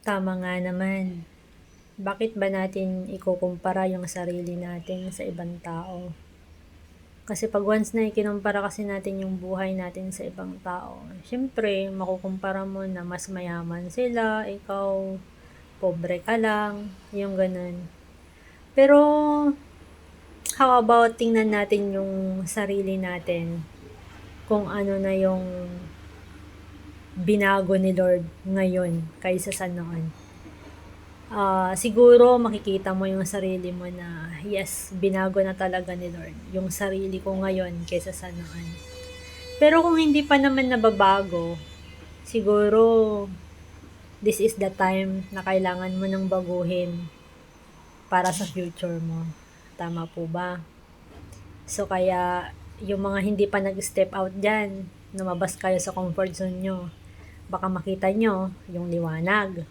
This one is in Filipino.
Tama nga naman. Bakit ba natin ikukumpara yung sarili natin sa ibang tao? Kasi 'pag once na ikinumpara kasi natin yung buhay natin sa ibang tao, siyempre makukumpara mo na mas mayaman sila, ikaw pobre ka lang, yung gano'n. Pero how about tingnan natin yung sarili natin, kung ano na yung binago ni Lord ngayon kaysa sa noon. Siguro makikita mo yung sarili mo na, yes, binago na talaga ni Lord yung sarili ko ngayon kaysa sa noon. Pero kung hindi pa naman nababago, siguro this is the time na kailangan mo nang baguhin para sa future mo. Tama po ba? So kaya yung mga hindi pa nag-step out dyan, lumabas kayo sa comfort zone nyo, baka makita nyo yung liwanag.